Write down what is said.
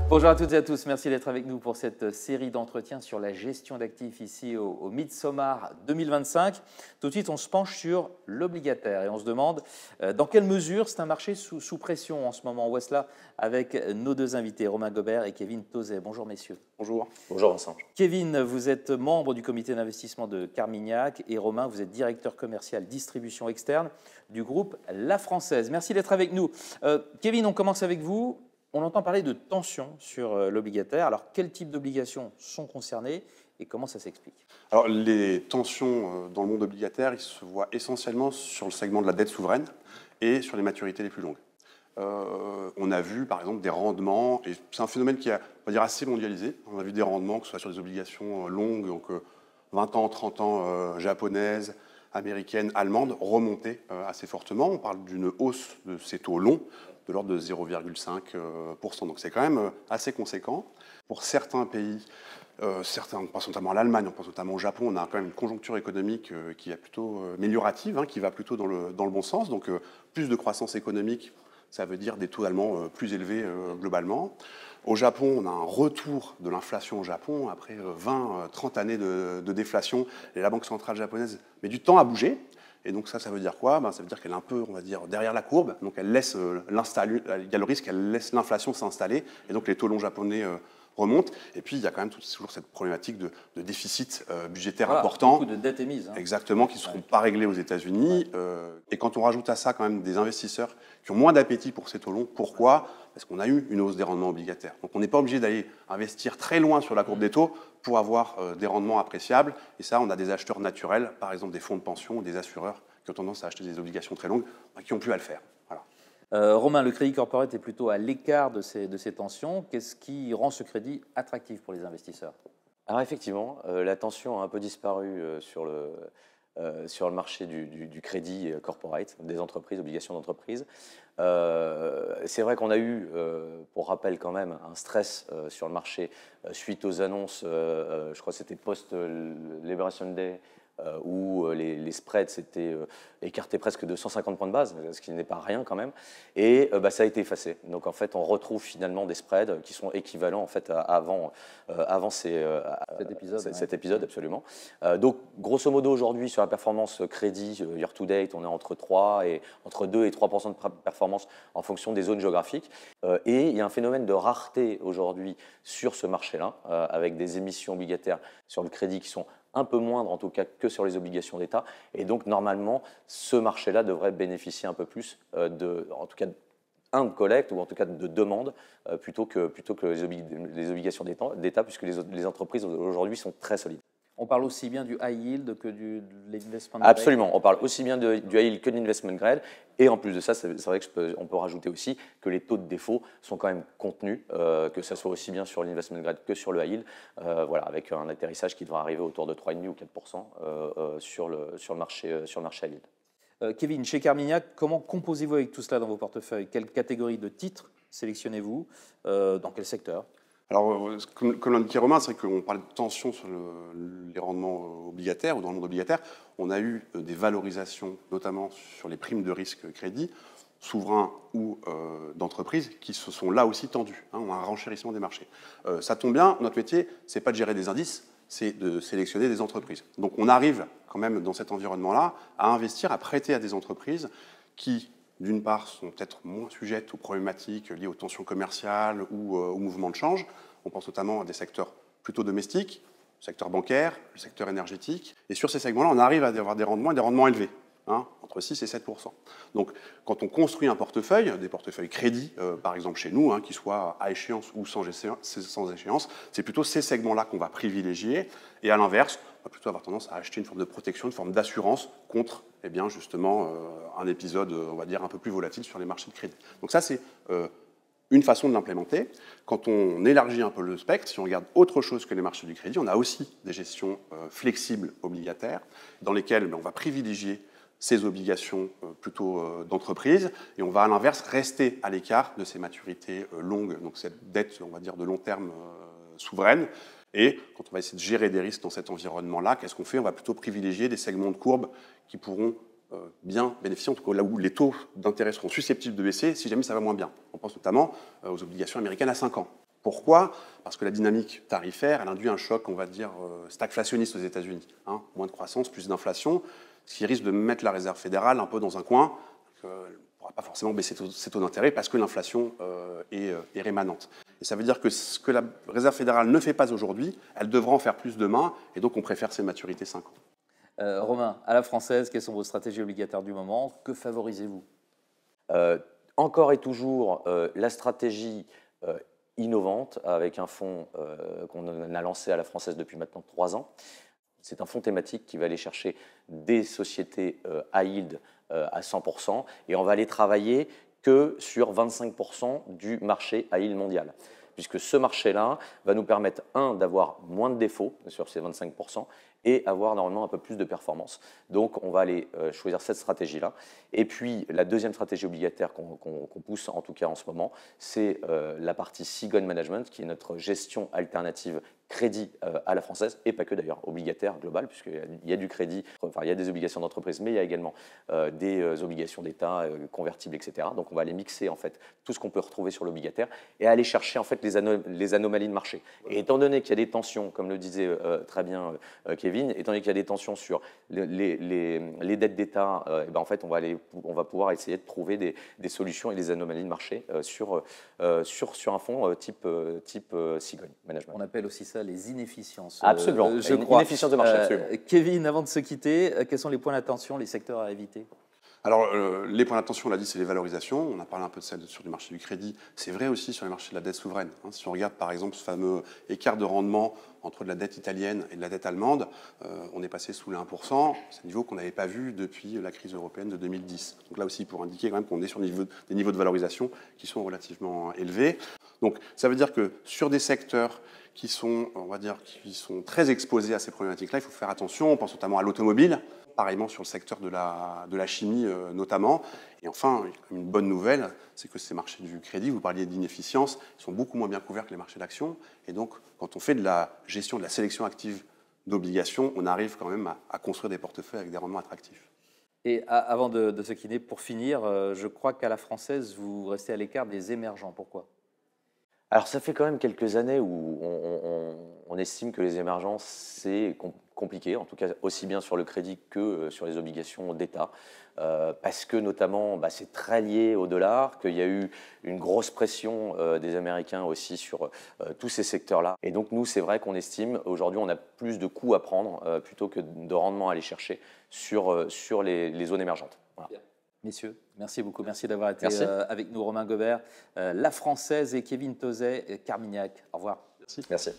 Bonjour à toutes et à tous, merci d'être avec nous pour cette série d'entretiens sur la gestion d'actifs ici au Midsommar 2025. Tout de suite, on se penche sur l'obligataire et on se demande dans quelle mesure c'est un marché sous pression en ce moment. On voit cela avec nos deux invités, Romain Gobert et Kevin Tauzet. Bonjour messieurs. Bonjour. Bonjour Vincent. Kevin, vous êtes membre du comité d'investissement de Carmignac et Romain, vous êtes directeur commercial distribution externe du groupe La Française. Merci d'être avec nous. Kevin, on commence avec vous. On entend parler de tensions sur l'obligataire. Alors, quel type d'obligations sont concernées et comment ça s'explique? Alors, les tensions dans le monde obligataire, ils se voient essentiellement sur le segment de la dette souveraine et sur les maturités les plus longues. On a vu, par exemple, des rendements, et c'est un phénomène qui est, on va dire, assez mondialisé. On a vu des rendements, que ce soit sur des obligations longues, donc 20 ans, 30 ans japonaises, américaines, allemandes, remonter assez fortement. On parle d'une hausse de ces taux longs, de l'ordre de 0,5%. Donc c'est quand même assez conséquent. Pour certains pays, on pense notamment à l'Allemagne, on pense notamment au Japon, on a quand même une conjoncture économique qui est plutôt améliorative, qui va plutôt dans le bon sens. Donc plus de croissance économique, ça veut dire des taux allemands plus élevés globalement. Au Japon, on a un retour de l'inflation au Japon après 20-30 années de déflation. Et la Banque centrale japonaise met du temps à bouger. Et donc ça veut dire quoi? Ça veut dire qu'elle est un peu, on va dire, derrière la courbe. Donc elle laisse l'installer, il y a le risque qu'elle laisse l'inflation s'installer. Et donc les taux longs japonais remontent. Et puis il y a quand même toujours cette problématique de déficit budgétaire important. Beaucoup de dettes émises. Exactement, qui ne seront pas réglées aux États-Unis. Et quand on rajoute à ça quand même des investisseurs qui ont moins d'appétit pour ces taux longs, pourquoi? Parce qu'on a eu une hausse des rendements obligataires. Donc on n'est pas obligé d'aller investir très loin sur la courbe des taux pour avoir des rendements appréciables. Et ça, on a des acheteurs naturels, par exemple des fonds de pension ou des assureurs qui ont tendance à acheter des obligations très longues, qui n'ont plus à le faire. Voilà. Romain, le crédit corporate est plutôt à l'écart de ces tensions. Qu'est-ce qui rend ce crédit attractif pour les investisseurs? Alors effectivement, la tension a un peu disparu sur le marché du crédit corporate, des entreprises, obligations d'entreprise. C'est vrai qu'on a eu, pour rappel quand même, un stress sur le marché suite aux annonces, je crois que c'était post-Liberation Day, où les spreads s'étaient écartés presque de 150 points de base, ce qui n'est pas rien quand même, et ça a été effacé. Donc en fait, on retrouve finalement des spreads qui sont équivalents en fait avant cet épisode, absolument. Donc grosso modo aujourd'hui sur la performance crédit year to date, on est entre 2 et 3% de performance en fonction des zones géographiques. Et il y a un phénomène de rareté aujourd'hui sur ce marché-là, avec des émissions obligataires sur le crédit qui sont un peu moindre en tout cas que sur les obligations d'État. Et donc normalement, ce marché-là devrait bénéficier un peu plus en tout cas, de collecte ou en tout cas de demande plutôt que les obligations d'État, puisque les entreprises aujourd'hui sont très solides. On parle aussi bien du high yield que de l'investment grade. Absolument, on parle aussi bien du high yield que de l'investment grade. Et en plus de ça, c'est vrai qu'on peut rajouter aussi que les taux de défaut sont quand même contenus, que ce soit aussi bien sur l'investment grade que sur le high yield, voilà, avec un atterrissage qui devra arriver autour de 3,5 ou 4% sur le marché high yield. Kevin, chez Carmignac, comment composez-vous avec tout cela dans vos portefeuilles? Quelle catégorie de titres sélectionnez-vous? Dans quel secteur? Alors, comme l'a dit Romain, c'est vrai qu'on parle de tension sur les rendements obligataires ou dans le monde obligataire. On a eu des valorisations, notamment sur les primes de risque crédit, souverains ou d'entreprises, qui se sont là aussi tendues. On a un renchérissement des marchés. Ça tombe bien, notre métier, c'est pas de gérer des indices, c'est de sélectionner des entreprises. Donc on arrive quand même dans cet environnement-là à investir, à prêter à des entreprises qui, d'une part, sont peut-être moins sujettes aux problématiques liées aux tensions commerciales ou aux mouvements de change. On pense notamment à des secteurs plutôt domestiques, le secteur bancaire, le secteur énergétique. Et sur ces segments-là, on arrive à avoir des rendements élevés, entre 6 et 7%. Donc, quand on construit un portefeuille, des portefeuilles crédits, par exemple chez nous, qui soient à échéance ou sans échéance, c'est plutôt ces segments-là qu'on va privilégier. Et à l'inverse, on va plutôt avoir tendance à acheter une forme de protection, une forme d'assurance contre, justement, un épisode, on va dire, un peu plus volatile sur les marchés de crédit. Donc ça, c'est une façon de l'implémenter. Quand on élargit un peu le spectre, si on regarde autre chose que les marchés du crédit, on a aussi des gestions flexibles obligataires dans lesquelles on va privilégier ces obligations plutôt d'entreprise et on va à l'inverse rester à l'écart de ces maturités longues, donc cette dette, on va dire, de long terme souveraine. Et quand on va essayer de gérer des risques dans cet environnement-là, qu'est-ce qu'on fait? On va plutôt privilégier des segments de courbe qui pourront bien bénéficier, en tout cas là où les taux d'intérêt seront susceptibles de baisser si jamais ça va moins bien. On pense notamment aux obligations américaines à 5 ans. Pourquoi? Parce que la dynamique tarifaire, elle induit un choc, on va dire, stagflationniste aux États-Unis. Hein, moins de croissance, plus d'inflation, ce qui risque de mettre la Réserve fédérale un peu dans un coin. Elle ne pourra pas forcément baisser ses taux d'intérêt parce que l'inflation est rémanente. Et ça veut dire que ce que la Réserve fédérale ne fait pas aujourd'hui, elle devra en faire plus demain, et donc on préfère ces maturités 5 ans. Romain, à la française, quelles sont vos stratégies obligataires du moment? Que favorisez-vous? Encore et toujours, la stratégie innovante avec un fonds qu'on a lancé à la française depuis maintenant 3 ans. C'est un fonds thématique qui va aller chercher des sociétés high yield à 100% et on va aller travailler que sur 25% du marché high yield mondial. Puisque ce marché-là va nous permettre, d'avoir moins de défauts sur ces 25% et avoir normalement un peu plus de performance. Donc, on va aller choisir cette stratégie-là. Et puis, la deuxième stratégie obligataire qu'on pousse, en tout cas en ce moment, c'est la partie Seagon Management, qui est notre gestion alternative crédit à la française, et pas que d'ailleurs, obligataire global, puisqu'il y a du crédit, enfin il y a des obligations d'entreprise, mais il y a également des obligations d'État, convertibles, etc. Donc on va aller mixer en fait tout ce qu'on peut retrouver sur l'obligataire et aller chercher en fait les anomalies de marché. Et étant donné qu'il y a des tensions, comme le disait très bien Kevin, étant donné qu'il y a des tensions sur les dettes d'État, en fait on va pouvoir essayer de trouver des solutions et des anomalies de marché sur un fonds type Seagon Management. On appelle aussi ça les inefficiences. Absolument, je crois. Inefficience de marché, absolument. Kevin, avant de se quitter, quels sont les points d'attention, les secteurs à éviter? Alors, les points d'attention, on l'a dit, c'est les valorisations. On a parlé un peu de ça sur le marché du crédit. C'est vrai aussi sur les marchés de la dette souveraine. Hein. Si on regarde, par exemple, ce fameux écart de rendement entre de la dette italienne et de la dette allemande, on est passé sous les 1%. C'est un niveau qu'on n'avait pas vu depuis la crise européenne de 2010. Donc là aussi, pour indiquer quand même qu'on est sur des niveaux de valorisation qui sont relativement élevés. Donc, ça veut dire que sur des secteurs qui sont, on va dire, qui sont très exposés à ces problématiques-là, il faut faire attention. On pense notamment à l'automobile, pareillement sur le secteur de la chimie notamment. Et enfin, une bonne nouvelle, c'est que ces marchés du crédit, vous parliez d'inefficience, sont beaucoup moins bien couverts que les marchés d'actions. Et donc, quand on fait de la gestion, de la sélection active d'obligations, on arrive quand même à construire des portefeuilles avec des rendements attractifs. Et avant de se quitter, pour finir, je crois qu'à la française, vous restez à l'écart des émergents. Pourquoi? Alors, ça fait quand même quelques années où on estime que les émergences, c'est compliqué, en tout cas aussi bien sur le crédit que sur les obligations d'État, parce que notamment, c'est très lié au dollar, qu'il y a eu une grosse pression des Américains aussi sur tous ces secteurs-là. Et donc, nous, c'est vrai qu'on estime, aujourd'hui, on a plus de coûts à prendre plutôt que de rendements à aller chercher sur les zones émergentes. Voilà. Messieurs, merci beaucoup. Merci d'avoir été avec nous, Romain Gobert, La Française et Kevin Tauzet, Carmignac. Au revoir. Merci. Merci.